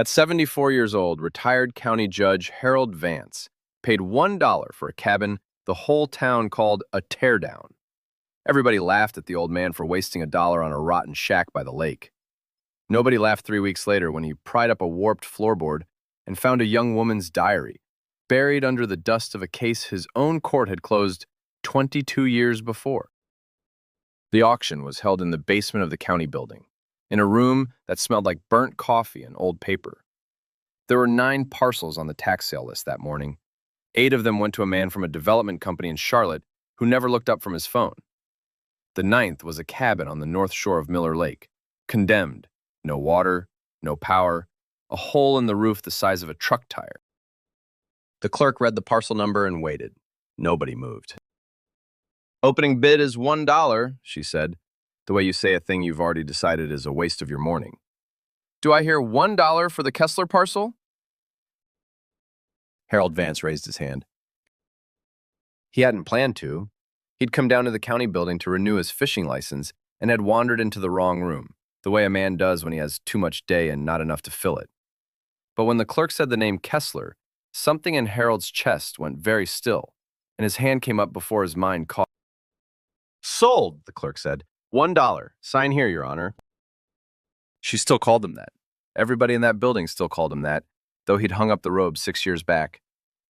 At 74 years old, retired county judge Harold Vance paid $1 for a cabin the whole town called a teardown. Everybody laughed at the old man for wasting $1 on a rotten shack by the lake. Nobody laughed 3 weeks later when he pried up a warped floorboard and found a young woman's diary, buried under the dust of a case his own court had closed 22 years before. The auction was held in the basement of the county building, in a room that smelled like burnt coffee and old paper. There were 9 parcels on the tax sale list that morning. 8 of them went to a man from a development company in Charlotte who never looked up from his phone. The 9th was a cabin on the north shore of Miller Lake, condemned, no water, no power, a hole in the roof the size of a truck tire. The clerk read the parcel number and waited. Nobody moved. "Opening bid is $1, she said, the way you say a thing you've already decided is a waste of your morning. "Do I hear $1 for the Kessler parcel?" Harold Vance raised his hand. He hadn't planned to. He'd come down to the county building to renew his fishing license and had wandered into the wrong room, the way a man does when he has too much day and not enough to fill it. But when the clerk said the name Kessler, something in Harold's chest went very still, and his hand came up before his mind caught. "Sold," the clerk said. $1. Sign here, Your Honor." She still called him that. Everybody in that building still called him that, though he'd hung up the robe 6 years back.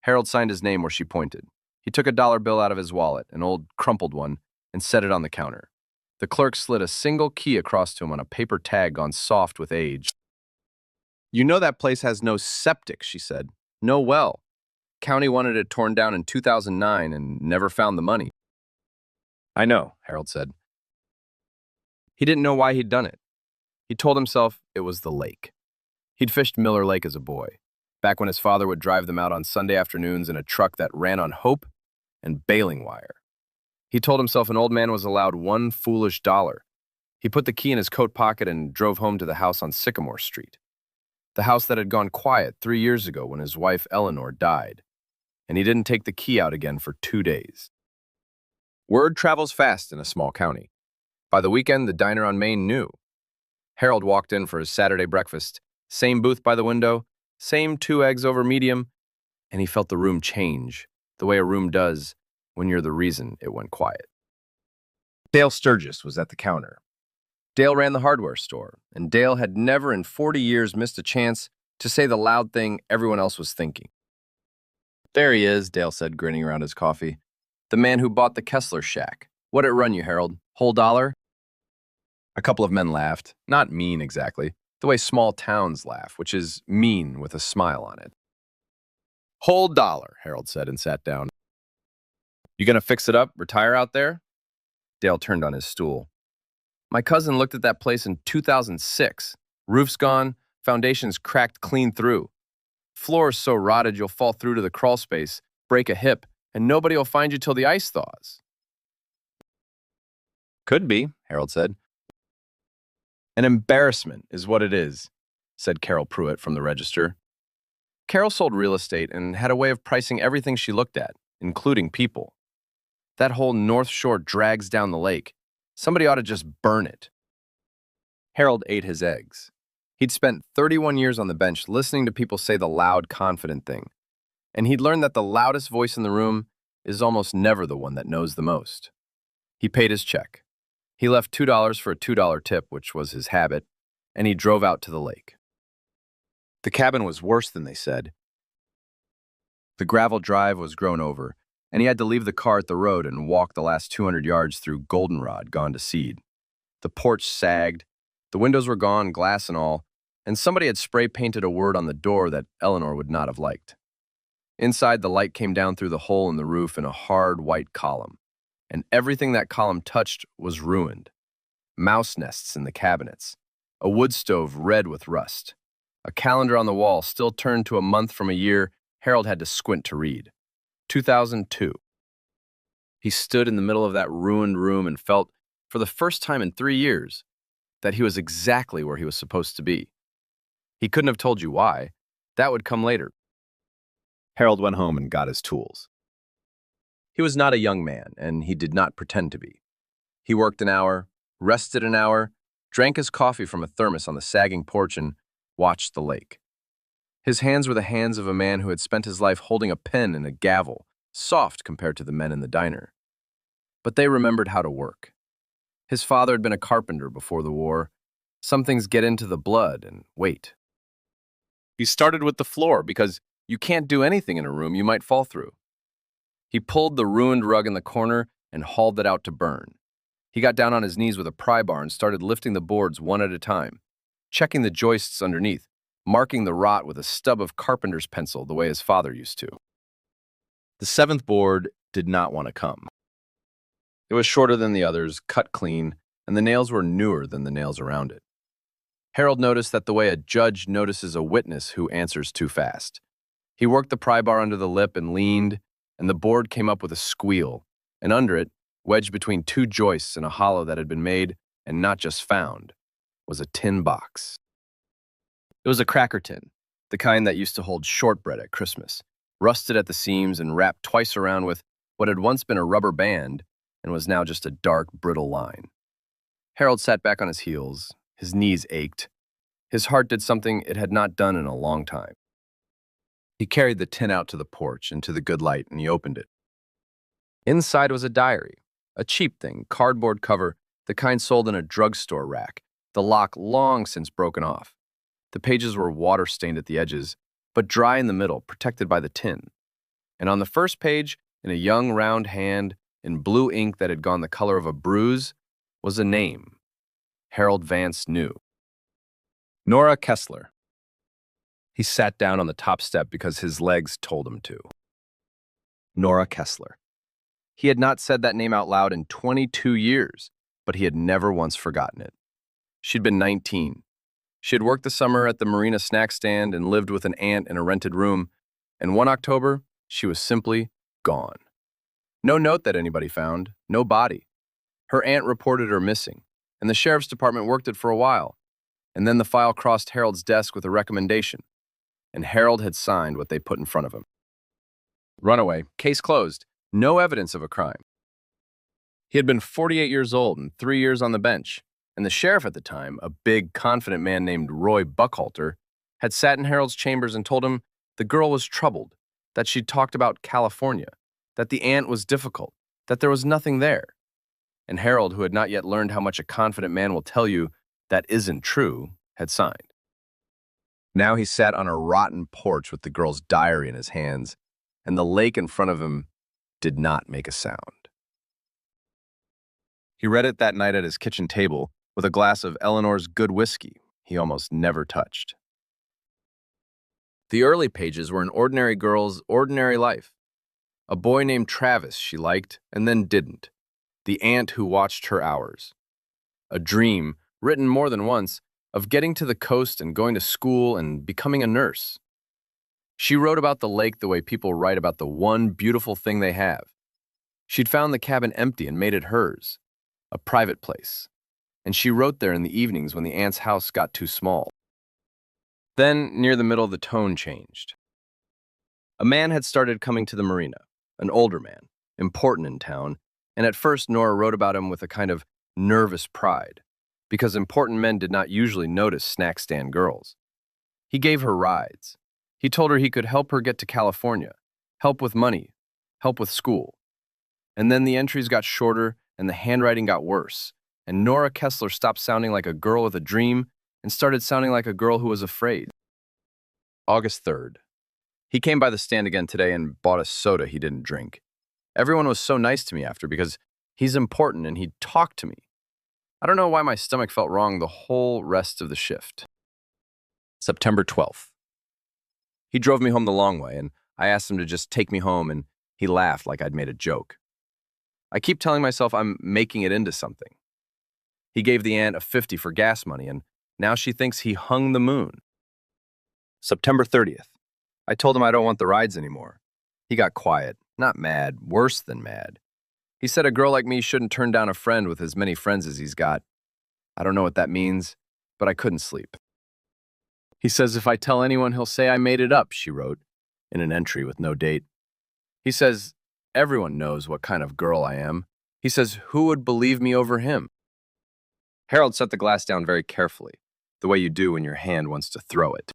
Harold signed his name where she pointed. He took a dollar bill out of his wallet, an old crumpled one, and set it on the counter. The clerk slid a single key across to him on a paper tag gone soft with age. "You know that place has no septic," she said. "No well. County wanted it torn down in 2009 and never found the money." "I know," Harold said. He didn't know why he'd done it. He told himself it was the lake. He'd fished Miller Lake as a boy, back when his father would drive them out on Sunday afternoons in a truck that ran on hope and baling wire. He told himself an old man was allowed $1 foolish. He put the key in his coat pocket and drove home to the house on Sycamore Street, the house that had gone quiet 3 years ago when his wife Eleanor died, and he didn't take the key out again for 2 days. Word travels fast in a small county. By the weekend, the diner on Main knew. Harold walked in for his Saturday breakfast, same booth by the window, same 2 eggs over medium, and he felt the room change, the way a room does when you're the reason it went quiet. Dale Sturgis was at the counter. Dale ran the hardware store, and Dale had never in 40 years missed a chance to say the loud thing everyone else was thinking. "There he is," Dale said, grinning around his coffee. "The man who bought the Kessler shack. What'd it run you, Harold? Whole dollar?" A couple of men laughed, not mean exactly, the way small towns laugh, which is mean with a smile on it. "Whole dollar," Harold said and sat down. "You gonna fix it up, retire out there?" Dale turned on his stool. "My cousin looked at that place in 2006. Roof's gone, foundations cracked clean through. Floor's so rotted you'll fall through to the crawl space, break a hip, and nobody will find you till the ice thaws." "Could be," Harold said. "An embarrassment is what it is," said Carol Pruitt from the register. Carol sold real estate and had a way of pricing everything she looked at, including people. That whole North Shore drags down the lake. Somebody ought to just burn it. Harold ate his eggs. He'd spent 31 years on the bench listening to people say the loud, confident thing, and he'd learned that the loudest voice in the room is almost never the one that knows the most. He paid his check. He left $2 for a $2 tip, which was his habit, and he drove out to the lake. The cabin was worse than they said. The gravel drive was grown over, and he had to leave the car at the road and walk the last 200 yards through goldenrod gone to seed. The porch sagged, the windows were gone, glass and all, and somebody had spray-painted a word on the door that Eleanor would not have liked. Inside, the light came down through the hole in the roof in a hard white column, and everything that column touched was ruined. Mouse nests in the cabinets, a wood stove red with rust, a calendar on the wall still turned to a month from a year Harold had to squint to read. 2002. He stood in the middle of that ruined room and felt, for the first time in 3 years, that he was exactly where he was supposed to be. He couldn't have told you why. That would come later. Harold went home and got his tools. He was not a young man, and he did not pretend to be. He worked an hour, rested an hour, drank his coffee from a thermos on the sagging porch, and watched the lake. His hands were the hands of a man who had spent his life holding a pen and a gavel, soft compared to the men in the diner. But they remembered how to work. His father had been a carpenter before the war. Some things get into the blood and wait. He started with the floor because you can't do anything in a room you might fall through. He pulled the ruined rug in the corner and hauled it out to burn. He got down on his knees with a pry bar and started lifting the boards one at a time, checking the joists underneath, marking the rot with a stub of carpenter's pencil the way his father used to. The seventh board did not want to come. It was shorter than the others, cut clean, and the nails were newer than the nails around it. Harold noticed that the way a judge notices a witness who answers too fast. He worked the pry bar under the lip and leaned, and the board came up with a squeal, and under it, wedged between two joists in a hollow that had been made and not just found, was a tin box. It was a cracker tin, the kind that used to hold shortbread at Christmas, rusted at the seams and wrapped twice around with what had once been a rubber band and was now just a dark, brittle line. Harold sat back on his heels. His knees ached. His heart did something it had not done in a long time. He carried the tin out to the porch into the good light, and he opened it. Inside was a diary, a cheap thing, cardboard cover, the kind sold in a drugstore rack, the lock long since broken off. The pages were water-stained at the edges, but dry in the middle, protected by the tin. And on the first page, in a young round hand, in blue ink that had gone the color of a bruise, was a name. Harold Vance knew. Nora Kessler. He sat down on the top step because his legs told him to. Nora Kessler. He had not said that name out loud in 22 years, but he had never once forgotten it. She'd been 19. She had worked the summer at the marina snack stand and lived with an aunt in a rented room, and one October, she was simply gone. No note that anybody found, no body. Her aunt reported her missing, and the sheriff's department worked it for a while, and then the file crossed Harold's desk with a recommendation, and Harold had signed what they put in front of him. Runaway, case closed, no evidence of a crime. He had been 48 years old and 3 years on the bench, and the sheriff at the time, a big, confident man named Roy Buckhalter, had sat in Harold's chambers and told him the girl was troubled, that she'd talked about California, that the aunt was difficult, that there was nothing there. And Harold, who had not yet learned how much a confident man will tell you that isn't true, had signed. Now he sat on a rotten porch with the girl's diary in his hands, and the lake in front of him did not make a sound. He read it that night at his kitchen table with a glass of Eleanor's good whiskey he almost never touched. The early pages were an ordinary girl's ordinary life. A boy named Travis she liked and then didn't. The aunt who watched her hours. A dream, written more than once, of getting to the coast and going to school and becoming a nurse. She wrote about the lake the way people write about the one beautiful thing they have. She'd found the cabin empty and made it hers, a private place. And she wrote there in the evenings when the aunt's house got too small. Then, near the middle, the tone changed. A man had started coming to the marina, an older man, important in town, and at first Nora wrote about him with a kind of nervous pride, because important men did not usually notice snack stand girls. He gave her rides. He told her he could help her get to California, help with money, help with school. And then the entries got shorter and the handwriting got worse, and Nora Kessler stopped sounding like a girl with a dream and started sounding like a girl who was afraid. August 3rd. He came by the stand again today and bought a soda he didn't drink. Everyone was so nice to me after because he's important and he'd talk to me. I don't know why my stomach felt wrong the whole rest of the shift. September 12th. He drove me home the long way, and I asked him to just take me home, and he laughed like I'd made a joke. I keep telling myself I'm making it into something. He gave the aunt a 50 for gas money, and now she thinks he hung the moon. September 30th. I told him I don't want the rides anymore. He got quiet, not mad, worse than mad. He said a girl like me shouldn't turn down a friend with as many friends as he's got. I don't know what that means, but I couldn't sleep. He says if I tell anyone, he'll say I made it up, she wrote, in an entry with no date. He says everyone knows what kind of girl I am. He says who would believe me over him? Harold set the glass down very carefully, the way you do when your hand wants to throw it.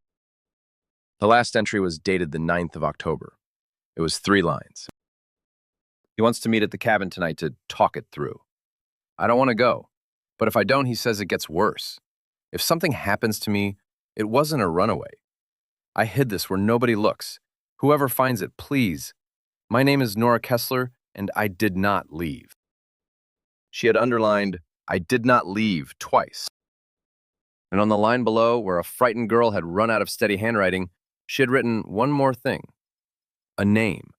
The last entry was dated the 9th of October. It was 3 lines. He wants to meet at the cabin tonight to talk it through. I don't want to go, but if I don't, he says it gets worse. If something happens to me, it wasn't a runaway. I hid this where nobody looks. Whoever finds it, please. My name is Nora Kessler, and I did not leave. She had underlined, I did not leave twice. And on the line below, where a frightened girl had run out of steady handwriting, she had written one more thing. A name.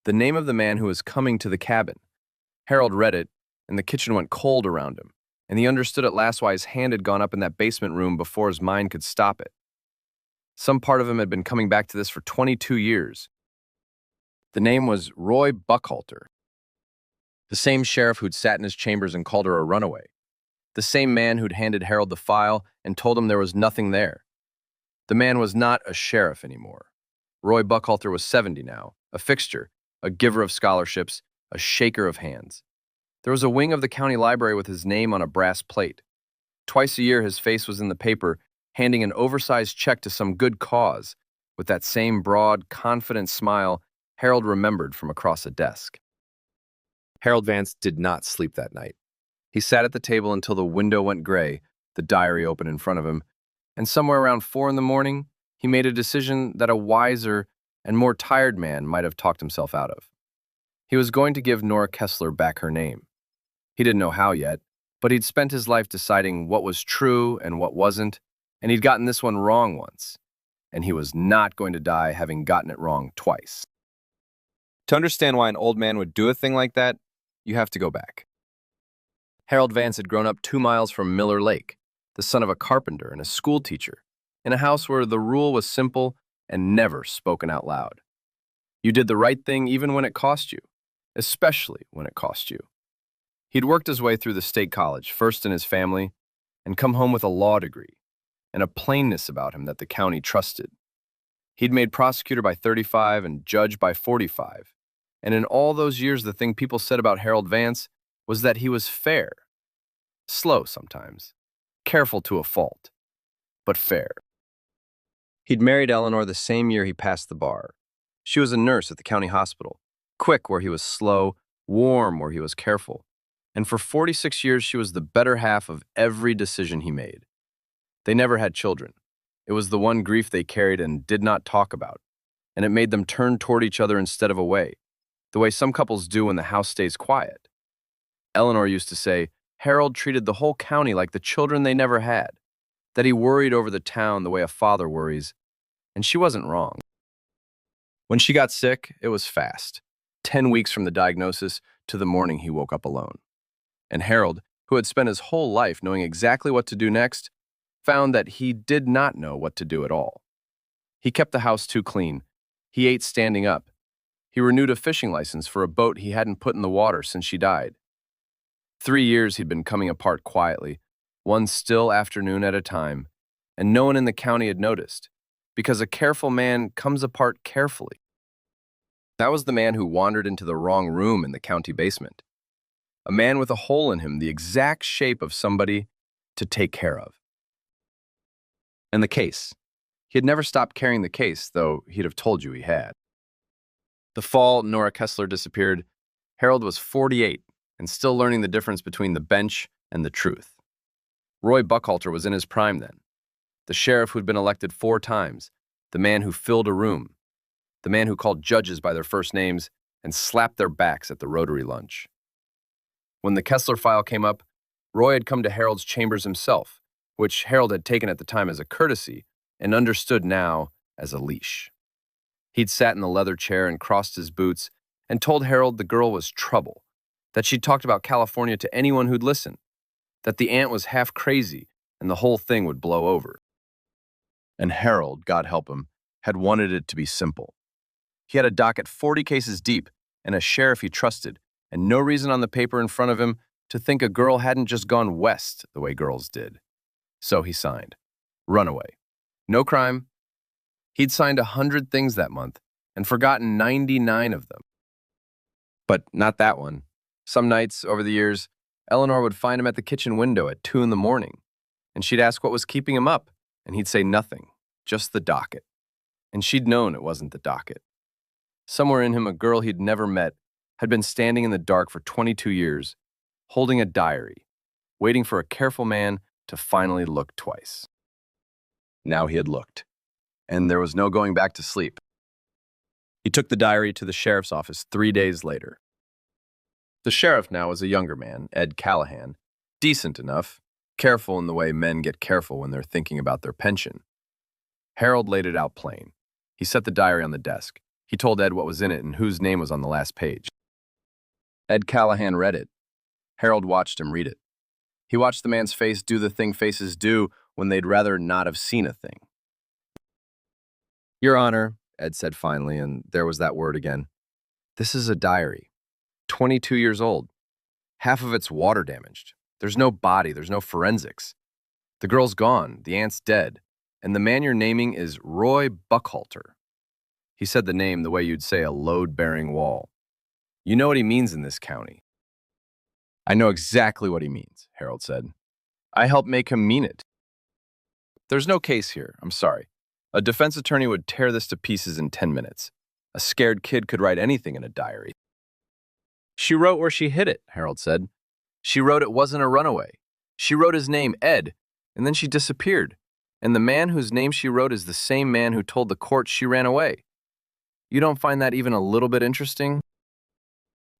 The name of the man who was coming to the cabin. Harold read it, and the kitchen went cold around him, and he understood at last why his hand had gone up in that basement room before his mind could stop it. Some part of him had been coming back to this for 22 years. The name was Roy Buckhalter. The same sheriff who'd sat in his chambers and called her a runaway. The same man who'd handed Harold the file and told him there was nothing there. The man was not a sheriff anymore. Roy Buckhalter was 70 now, a fixture, a giver of scholarships, a shaker of hands. There was a wing of the county library with his name on a brass plate. Twice a year his face was in the paper, handing an oversized check to some good cause, with that same broad, confident smile Harold remembered from across a desk. Harold Vance did not sleep that night. He sat at the table until the window went gray, the diary open in front of him, and somewhere around 4 in the morning, he made a decision that a wiser and more tired man might have talked himself out of. He was going to give Nora Kessler back her name. He didn't know how yet, but he'd spent his life deciding what was true and what wasn't, and he'd gotten this one wrong once, and he was not going to die having gotten it wrong twice. To understand why an old man would do a thing like that, you have to go back. Harold Vance had grown up 2 miles from Miller Lake, the son of a carpenter and a school teacher, in a house where the rule was simple and never spoken out loud. You did the right thing even when it cost you, especially when it cost you. He'd worked his way through the state college, first in his family, and come home with a law degree, and a plainness about him that the county trusted. He'd made prosecutor by 35 and judge by 45, and in all those years the thing people said about Harold Vance was that he was fair. Slow sometimes, careful to a fault, but fair. He'd married Eleanor the same year he passed the bar. She was a nurse at the county hospital, quick where he was slow, warm where he was careful, and for 46 years she was the better half of every decision he made. They never had children. It was the one grief they carried and did not talk about, and it made them turn toward each other instead of away, the way some couples do when the house stays quiet. Eleanor used to say Harold treated the whole county like the children they never had, that he worried over the town the way a father worries, and she wasn't wrong. When she got sick, it was fast, 10 weeks from the diagnosis to the morning he woke up alone. And Harold, who had spent his whole life knowing exactly what to do next, found that he did not know what to do at all. He kept the house too clean. He ate standing up. He renewed a fishing license for a boat he hadn't put in the water since she died. 3 years he'd been coming apart quietly, one still afternoon at a time, and no one in the county had noticed, because a careful man comes apart carefully. That was the man who wandered into the wrong room in the county basement. A man with a hole in him the exact shape of somebody to take care of. And the case. He had never stopped carrying the case, though he'd have told you he had. The fall Nora Kessler disappeared, Harold was 48 and still learning the difference between the bench and the truth. Roy Buckhalter was in his prime then. The sheriff who'd been elected 4 times, the man who filled a room, the man who called judges by their first names and slapped their backs at the Rotary lunch. When the Kessler file came up, Roy had come to Harold's chambers himself, which Harold had taken at the time as a courtesy and understood now as a leash. He'd sat in the leather chair and crossed his boots and told Harold the girl was trouble, that she'd talked about California to anyone who'd listen, that the aunt was half crazy and the whole thing would blow over. And Harold, God help him, had wanted it to be simple. He had a docket 40 cases deep and a sheriff he trusted, and no reason on the paper in front of him to think a girl hadn't just gone west the way girls did. So he signed. Runaway. No crime. He'd signed 100 things that month and forgotten 99 of them. But not that one. Some nights, over the years, Eleanor would find him at the kitchen window at 2 in the morning, and she'd ask what was keeping him up, and he'd say nothing, just the docket. and she'd known it wasn't the docket. Somewhere in him, a girl he'd never met had been standing in the dark for 22 years, holding a diary, waiting for a careful man to finally look twice. Now he had looked, and there was no going back to sleep. He took the diary to the sheriff's office 3 days later. The sheriff now was a younger man, Ed Callahan, decent enough, careful in the way men get careful when they're thinking about their pension. Harold laid it out plain. He set the diary on the desk. He told Ed what was in it and whose name was on the last page. Ed Callahan read it. Harold watched him read it. He watched the man's face do the thing faces do when they'd rather not have seen a thing. "Your Honor," Ed said finally, and there was that word again. "This is a diary. 22 years old. Half of it's water damaged. There's no body, there's no forensics. The girl's gone, the aunt's dead, and the man you're naming is Roy Buckhalter." He said the name the way you'd say a load-bearing wall. "You know what he means in this county." "I know exactly what he means," Harold said. "I helped make him mean it. There's no case here, I'm sorry. A defense attorney would tear this to pieces in 10 minutes. A scared kid could write anything in a diary." "She wrote where she hid it," Harold said. "She wrote it wasn't a runaway. She wrote his name, Ed, and then she disappeared. And the man whose name she wrote is the same man who told the court she ran away. You don't find that even a little bit interesting?"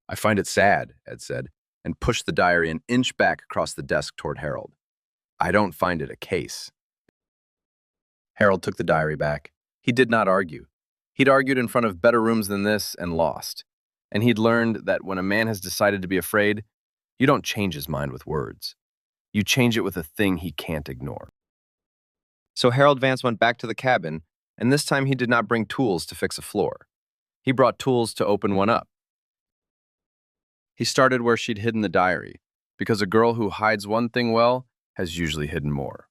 "I find it sad," Ed said, and pushed the diary an inch back across the desk toward Harold. "I don't find it a case." Harold took the diary back. He did not argue. He'd argued in front of better rooms than this and lost. And he'd learned that when a man has decided to be afraid, you don't change his mind with words. You change it with a thing he can't ignore. So Harold Vance went back to the cabin, and this time he did not bring tools to fix a floor. He brought tools to open one up. He started where she'd hidden the diary, because a girl who hides one thing well has usually hidden more.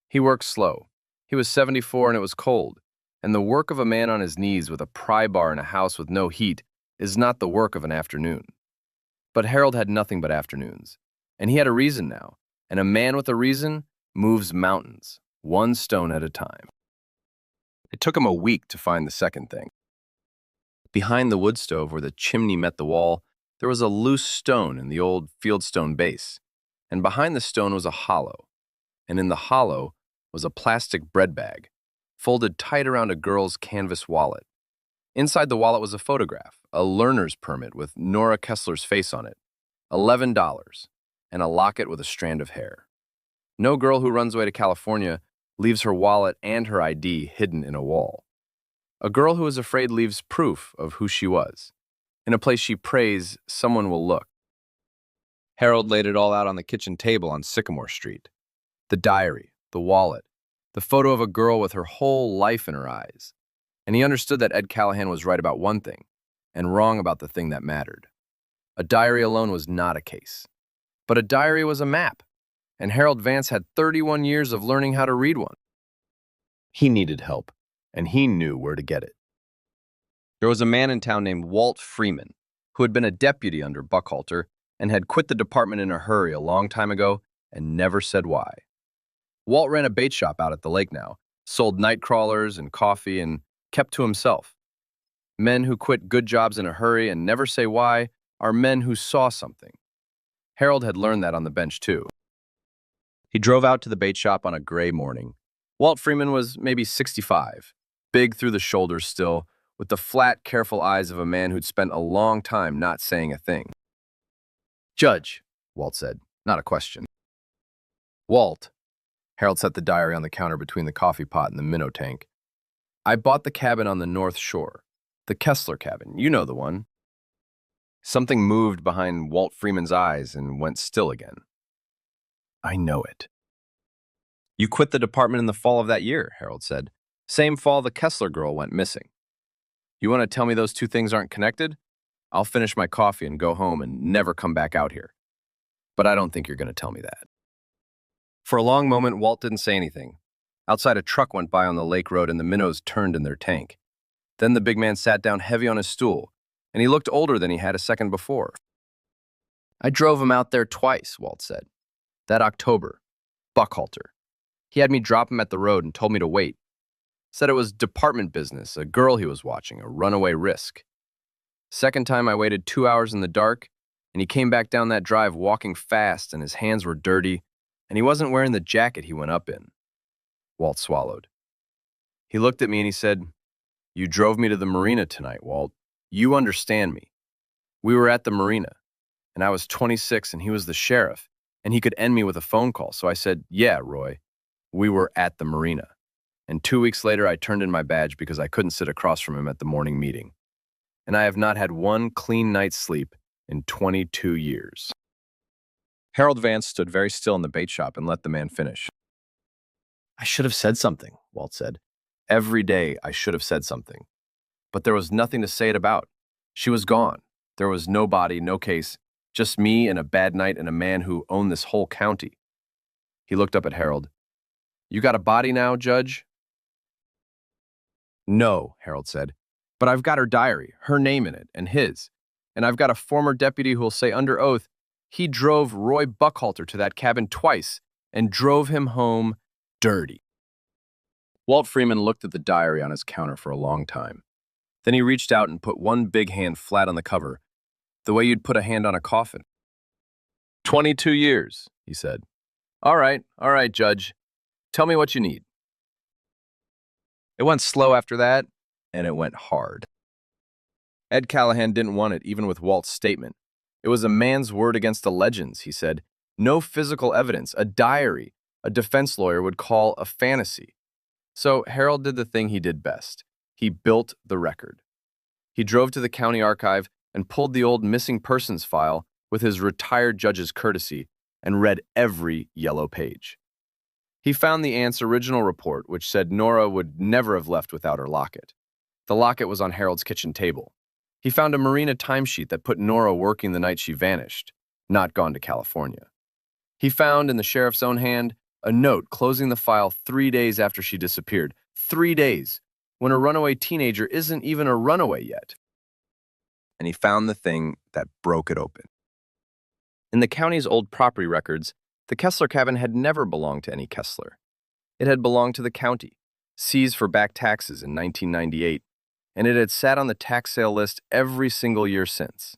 He worked slow. He was 74 and it was cold, and the work of a man on his knees with a pry bar in a house with no heat is not the work of an afternoon. But Harold had nothing but afternoons, and he had a reason now, and a man with a reason moves mountains, one stone at a time. It took him a week to find the second thing. Behind the wood stove where the chimney met the wall, there was a loose stone in the old fieldstone base, and behind the stone was a hollow, and in the hollow was a plastic bread bag, folded tight around a girl's canvas wallet. Inside the wallet was a photograph, a learner's permit with Nora Kessler's face on it, $11, and a locket with a strand of hair. No girl who runs away to California leaves her wallet and her ID hidden in a wall. A girl who is afraid leaves proof of who she was. In a place she prays, someone will look. Harold laid it all out on the kitchen table on Sycamore Street. The diary, the wallet, the photo of a girl with her whole life in her eyes. And he understood that Ed Callahan was right about one thing, and wrong about the thing that mattered. A diary alone was not a case. But a diary was a map, and Harold Vance had 31 years of learning how to read one. He needed help, and he knew where to get it. There was a man in town named Walt Freeman, who had been a deputy under Buckhalter and had quit the department in a hurry a long time ago and never said why. Walt ran a bait shop out at the lake now, sold night crawlers and coffee, and kept to himself. Men who quit good jobs in a hurry and never say why are men who saw something. Harold had learned that on the bench, too. He drove out to the bait shop on a gray morning. Walt Freeman was maybe 65, big through the shoulders still, with the flat, careful eyes of a man who'd spent a long time not saying a thing. "Judge," Walt said, not a question. "Walt," Harold set the diary on the counter between the coffee pot and the minnow tank. "I bought the cabin on the North Shore. The Kessler cabin, you know the one." Something moved behind Walt Freeman's eyes and went still again. "I know it." "You quit the department in the fall of that year," Harold said. "Same fall the Kessler girl went missing. You want to tell me those two things aren't connected? I'll finish my coffee and go home and never come back out here. But I don't think you're going to tell me that." For a long moment, Walt didn't say anything. Outside, a truck went by on the lake road and the minnows turned in their tank. Then the big man sat down heavy on his stool, and he looked older than he had a second before. "I drove him out there twice," Walt said. "That October. Buckhalter. He had me drop him at the road and told me to wait. Said it was department business, a girl he was watching, a runaway risk. Second time I waited 2 hours in the dark, and he came back down that drive walking fast, and his hands were dirty, and he wasn't wearing the jacket he went up in. Walt swallowed. He looked at me and he said, "You drove me to the marina tonight, Walt. You understand me. We were at the marina, and I was 26 and he was the sheriff, and he could end me with a phone call. So I said, yeah, Roy, we were at the marina. And 2 weeks later, I turned in my badge because I couldn't sit across from him at the morning meeting. And I have not had one clean night's sleep in 22 years. Harold Vance stood very still in the bait shop and let the man finish. I should have said something, Walt said. Every day I should have said something. But there was nothing to say it about. She was gone. There was no body, no case, just me and a bad night and a man who owned this whole county. He looked up at Harold. You got a body now, Judge? No, Harold said, but I've got her diary, her name in it, and his. And I've got a former deputy who'll say under oath he drove Roy Buckhalter to that cabin twice and drove him home dirty. Walt Freeman looked at the diary on his counter for a long time. Then he reached out and put one big hand flat on the cover, the way you'd put a hand on a coffin. 22 years, he said. All right, Judge. Tell me what you need. It went slow after that, and it went hard. Ed Callahan didn't want it, even with Walt's statement. It was a man's word against the legends, he said. No physical evidence, a diary, a defense lawyer would call a fantasy. So Harold did the thing he did best. He built the record. He drove to the county archive and pulled the old missing persons file with his retired judge's courtesy and read every yellow page. He found the aunt's original report, which said Nora would never have left without her locket. The locket was on Harold's kitchen table. He found a marina timesheet that put Nora working the night she vanished, not gone to California. He found, in the sheriff's own hand, a note closing the file 3 days after she disappeared. 3 days, when a runaway teenager isn't even a runaway yet. And he found the thing that broke it open. In the county's old property records, the Kessler cabin had never belonged to any Kessler. It had belonged to the county, seized for back taxes in 1998, and it had sat on the tax sale list every single year since.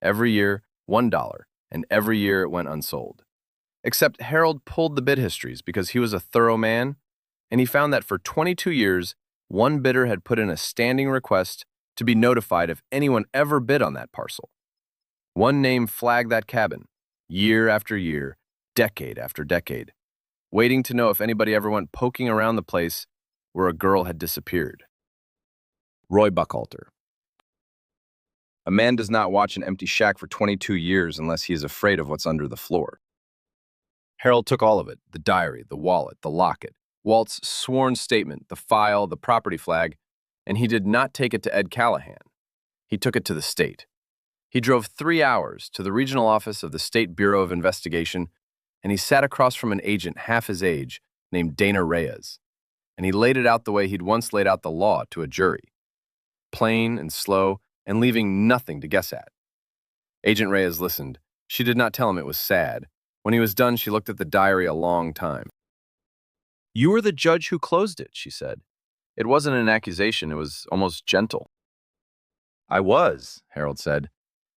Every year, $1, and every year it went unsold. Except Harold pulled the bid histories because he was a thorough man, and he found that for 22 years, one bidder had put in a standing request to be notified if anyone ever bid on that parcel. One name flagged that cabin, year after year, decade after decade, waiting to know if anybody ever went poking around the place where a girl had disappeared. Roy Buckhalter. A man does not watch an empty shack for 22 years unless he is afraid of what's under the floor. Harold took all of it, the diary, the wallet, the locket, Walt's sworn statement, the file, the property flag, and he did not take it to Ed Callahan. He took it to the state. He drove 3 hours to the regional office of the State Bureau of Investigation, and he sat across from an agent half his age named Dana Reyes, and he laid it out the way he'd once laid out the law to a jury. Plain and slow, and leaving nothing to guess at. Agent Reyes listened. She did not tell him it was sad. When he was done, she looked at the diary a long time. You were the judge who closed it, she said. It wasn't an accusation, it was almost gentle. I was, Harold said.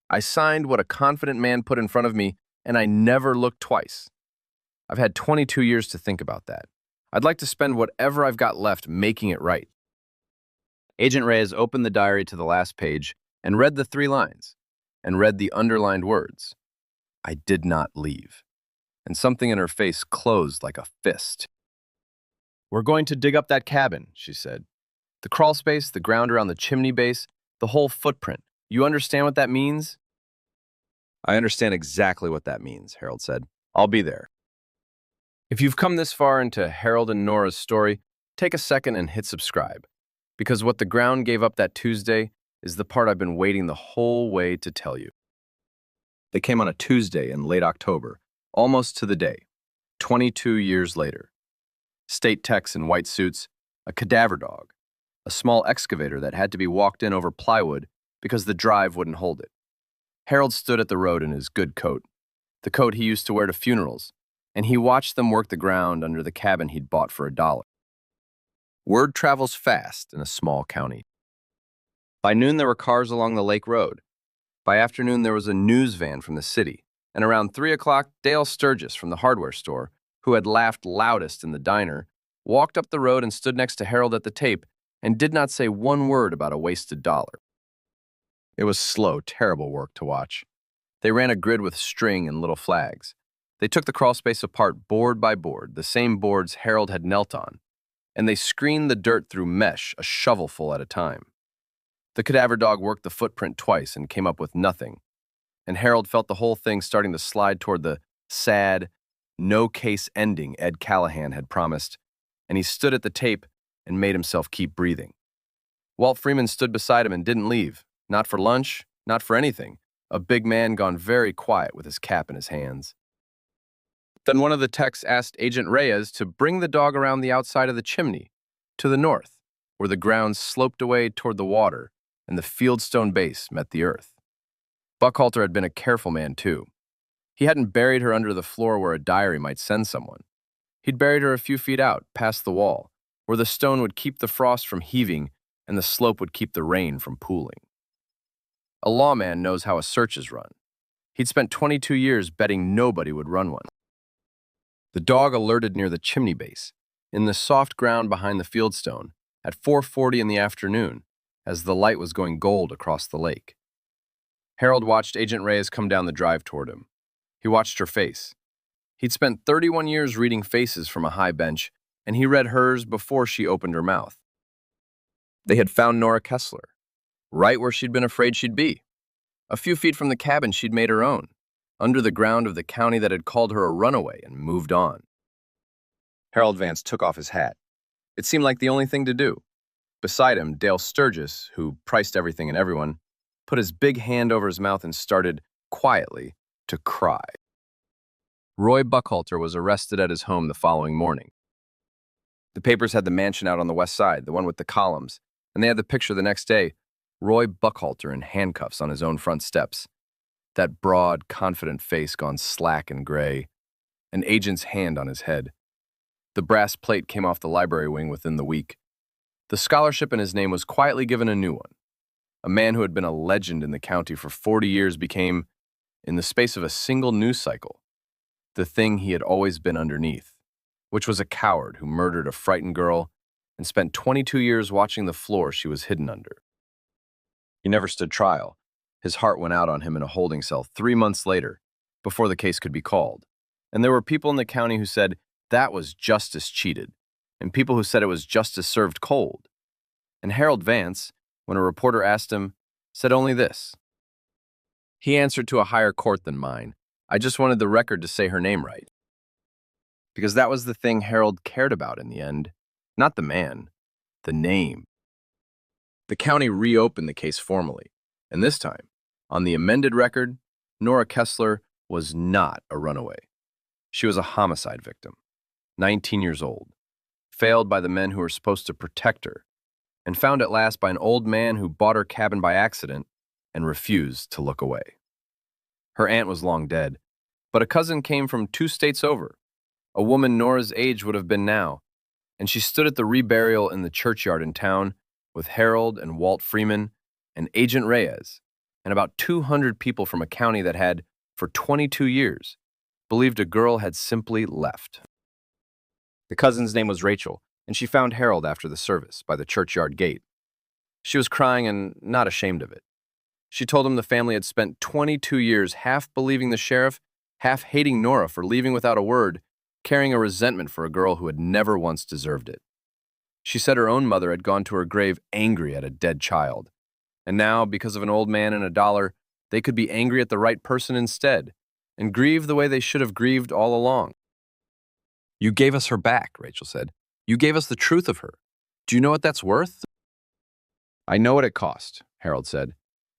I signed what a confident man put in front of me, and I never looked twice. I've had 22 years to think about that. I'd like to spend whatever I've got left making it right. Agent Reyes opened the diary to the last page and read the 3 lines, and read the underlined words. I did not leave. And something in her face closed like a fist. We're going to dig up that cabin, she said. The crawl space, the ground around the chimney base, the whole footprint. You understand what that means? I understand exactly what that means, Harold said. I'll be there. If you've come this far into Harold and Nora's story, take a second and hit subscribe. Because what the ground gave up that Tuesday is the part I've been waiting the whole way to tell you. They came on a Tuesday in late October, almost to the day, 22 years later. State techs in white suits, a cadaver dog, a small excavator that had to be walked in over plywood because the drive wouldn't hold it. Harold stood at the road in his good coat, the coat he used to wear to funerals, and he watched them work the ground under the cabin he'd bought for $1. Word travels fast in a small county. By noon, there were cars along the lake road. By afternoon, there was a news van from the city. And around 3 o'clock, Dale Sturgis from the hardware store, who had laughed loudest in the diner, walked up the road and stood next to Harold at the tape and did not say one word about a wasted dollar. It was slow, terrible work to watch. They ran a grid with string and little flags. They took the crawlspace apart board by board, the same boards Harold had knelt on, and they screened the dirt through mesh, a shovelful at a time. The cadaver dog worked the footprint twice and came up with nothing, and Harold felt the whole thing starting to slide toward the sad, no-case ending Ed Callahan had promised, and he stood at the tape and made himself keep breathing. Walt Freeman stood beside him and didn't leave, not for lunch, not for anything, a big man gone very quiet with his cap in his hands. Then one of the techs asked Agent Reyes to bring the dog around the outside of the chimney, to the north, where the ground sloped away toward the water and the fieldstone base met the earth. Buckhalter had been a careful man, too. He hadn't buried her under the floor where a diary might send someone. He'd buried her a few feet out, past the wall, where the stone would keep the frost from heaving and the slope would keep the rain from pooling. A lawman knows how a search is run. He'd spent 22 years betting nobody would run one. The dog alerted near the chimney base, in the soft ground behind the fieldstone, at 4:40 in the afternoon, as the light was going gold across the lake. Harold watched Agent Reyes come down the drive toward him. He watched her face. He'd spent 31 years reading faces from a high bench, and he read hers before she opened her mouth. They had found Nora Kessler, right where she'd been afraid she'd be. A few feet from the cabin she'd made her own, under the ground of the county that had called her a runaway and moved on. Harold Vance took off his hat. It seemed like the only thing to do. Beside him, Dale Sturgis, who priced everything and everyone, put his big hand over his mouth and started, quietly, to cry. Roy Buckhalter was arrested at his home the following morning. The papers had the mansion out on the west side, the one with the columns, and they had the picture the next day, Roy Buckhalter in handcuffs on his own front steps. That broad, confident face gone slack and gray, an agent's hand on his head. The brass plate came off the library wing within the week. The scholarship in his name was quietly given a new one. A man who had been a legend in the county for 40 years became, in the space of a single news cycle, the thing he had always been underneath, which was a coward who murdered a frightened girl and spent 22 years watching the floor she was hidden under. He never stood trial. His heart went out on him in a holding cell 3 months later, before the case could be called. And there were people in the county who said that was justice cheated, and people who said it was justice served cold. And Harold Vance, when a reporter asked him, said only this. He answered to a higher court than mine. I just wanted the record to say her name right. Because that was the thing Harold cared about in the end. Not the man, the name. The county reopened the case formally, and this time, on the amended record, Nora Kessler was not a runaway. She was a homicide victim, 19 years old, failed by the men who were supposed to protect her, and found at last by an old man who bought her cabin by accident and refused to look away. Her aunt was long dead, but a cousin came from 2 states over, a woman Nora's age would have been now, and she stood at the reburial in the churchyard in town with Harold and Walt Freeman and Agent Reyes, and about 200 people from a county that had, for 22 years, believed a girl had simply left. The cousin's name was Rachel, and she found Harold after the service by the churchyard gate. She was crying and not ashamed of it. She told him the family had spent 22 years half believing the sheriff, half hating Nora for leaving without a word, carrying a resentment for a girl who had never once deserved it. She said her own mother had gone to her grave angry at a dead child. And now, because of an old man and a dollar, they could be angry at the right person instead, and grieve the way they should have grieved all along. You gave us her back, Rachel said. You gave us the truth of her. Do you know what that's worth? I know what it cost, Harold said.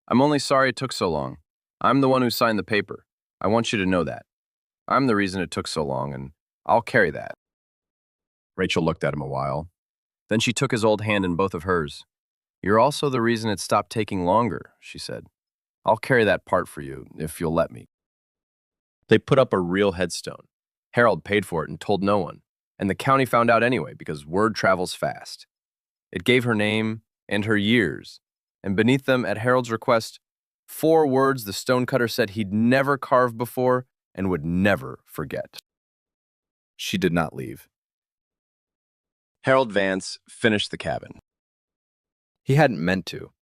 I'm only sorry it took so long. I'm the one who signed the paper. I want you to know that. I'm the reason it took so long, and I'll carry that. Rachel looked at him a while. Then she took his old hand in both of hers. You're also the reason it stopped taking longer, she said. I'll carry that part for you, if you'll let me. They put up a real headstone. Harold paid for it and told no one. And the county found out anyway because word travels fast. It gave her name and her years, and beneath them, at Harold's request, 4 words the stonecutter said he'd never carved before and would never forget. She did not leave. Harold Vance finished the cabin. He hadn't meant to,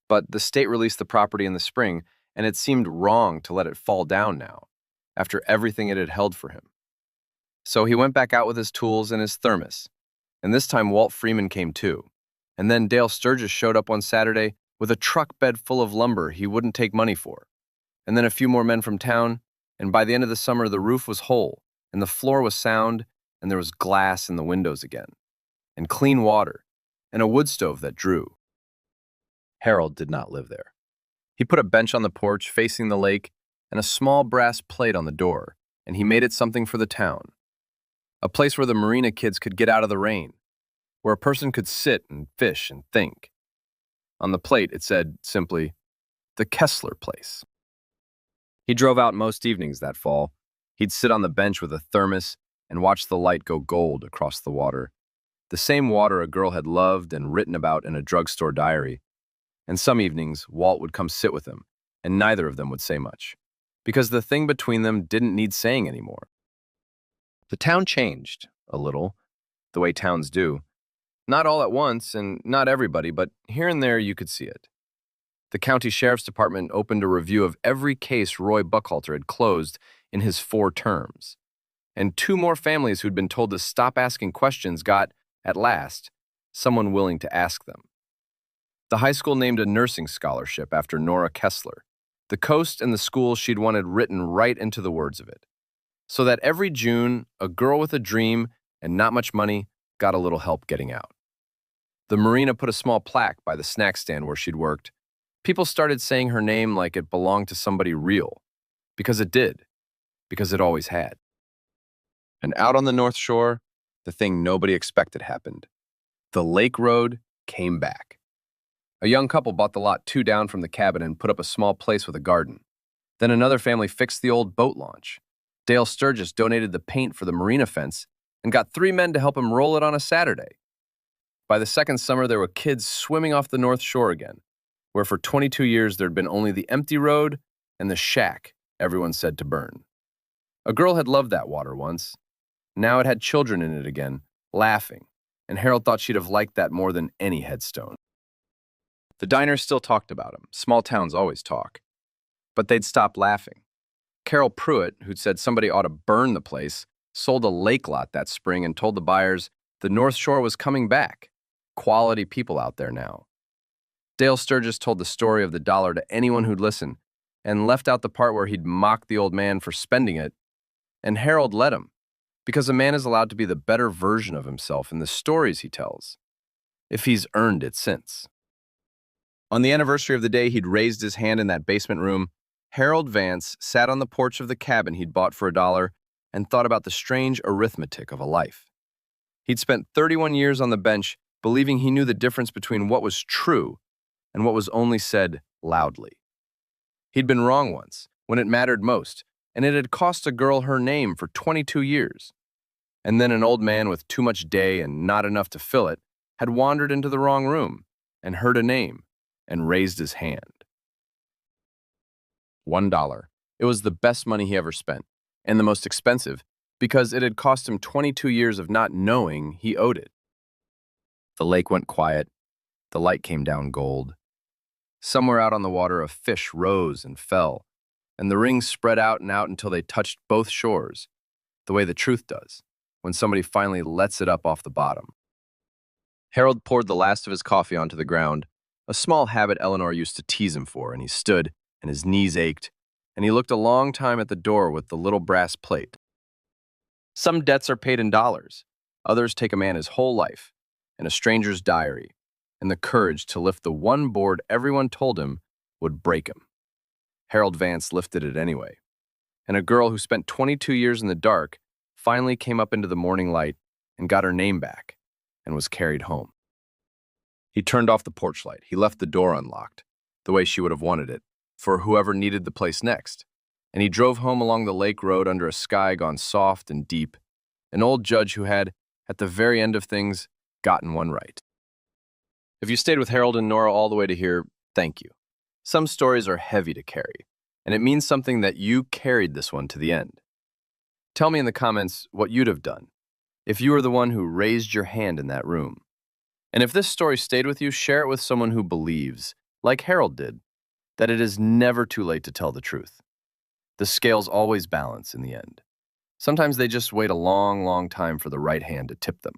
but the state released the property in the spring, and it seemed wrong to let it fall down now, after everything it had held for him. So he went back out with his tools and his thermos, and this time Walt Freeman came too. And then Dale Sturgis showed up one Saturday with a truck bed full of lumber he wouldn't take money for. And then a few more men from town, and by the end of the summer the roof was whole, and the floor was sound, and there was glass in the windows again, and clean water, and a wood stove that drew. Harold did not live there. He put a bench on the porch facing the lake and a small brass plate on the door, and he made it something for the town. A place where the marina kids could get out of the rain, where a person could sit and fish and think. On the plate it said, simply, the Kessler Place. He drove out most evenings that fall. He'd sit on the bench with a thermos and watch the light go gold across the water. The same water a girl had loved and written about in a drugstore diary. And some evenings, Walt would come sit with him, and neither of them would say much, because the thing between them didn't need saying anymore. The town changed, a little, the way towns do. Not all at once, and not everybody, but here and there you could see it. The county sheriff's department opened a review of every case Roy Buckhalter had closed in his 4 terms. And 2 more families who'd been told to stop asking questions got, at last, someone willing to ask them. The high school named a nursing scholarship after Nora Kessler, the coast and the school she'd wanted written right into the words of it, so that every June, a girl with a dream and not much money got a little help getting out. The marina put a small plaque by the snack stand where she'd worked. People started saying her name like it belonged to somebody real, because it did, because it always had. And out on the North Shore, the thing nobody expected happened. The lake road came back. A young couple bought the lot 2 down from the cabin and put up a small place with a garden. Then another family fixed the old boat launch. Dale Sturgis donated the paint for the marina fence and got 3 men to help him roll it on a Saturday. By the second summer, there were kids swimming off the North Shore again, where for 22 years there'd been only the empty road and the shack everyone said to burn. A girl had loved that water once. Now it had children in it again, laughing, and Harold thought she'd have liked that more than any headstone. The diners still talked about him. Small towns always talk. But they'd stopped laughing. Carol Pruitt, who'd said somebody ought to burn the place, sold a lake lot that spring and told the buyers the North Shore was coming back. Quality people out there now. Dale Sturgis told the story of the dollar to anyone who'd listen, and left out the part where he'd mocked the old man for spending it, and Harold let him, because a man is allowed to be the better version of himself in the stories he tells, if he's earned it since. On the anniversary of the day he'd raised his hand in that basement room, Harold Vance sat on the porch of the cabin he'd bought for $1 and thought about the strange arithmetic of a life. He'd spent 31 years on the bench believing he knew the difference between what was true and what was only said loudly. He'd been wrong once, when it mattered most, and it had cost a girl her name for 22 years. And then an old man with too much day and not enough to fill it had wandered into the wrong room and heard a name and raised his hand. $1. It was the best money he ever spent, and the most expensive, because it had cost him 22 years of not knowing he owed it. The lake went quiet. The light came down gold. Somewhere out on the water, a fish rose and fell, and the rings spread out and out until they touched both shores, the way the truth does, when somebody finally lets it up off the bottom. Harold poured the last of his coffee onto the ground, a small habit Eleanor used to tease him for, and he stood, and his knees ached, and he looked a long time at the door with the little brass plate. Some debts are paid in dollars, others take a man his whole life, and a stranger's diary, and the courage to lift the one board everyone told him would break him. Harold Vance lifted it anyway, and a girl who spent 22 years in the dark finally came up into the morning light and got her name back and was carried home. He turned off the porch light. He left the door unlocked, the way she would have wanted it, for whoever needed the place next, and he drove home along the lake road under a sky gone soft and deep, an old judge who had, at the very end of things, gotten one right. If you stayed with Harold and Nora all the way to here, thank you. Some stories are heavy to carry, and it means something that you carried this one to the end. Tell me in the comments what you'd have done if you were the one who raised your hand in that room. And if this story stayed with you, share it with someone who believes, like Harold did, that it is never too late to tell the truth. The scales always balance in the end. Sometimes they just wait a long, long time for the right hand to tip them.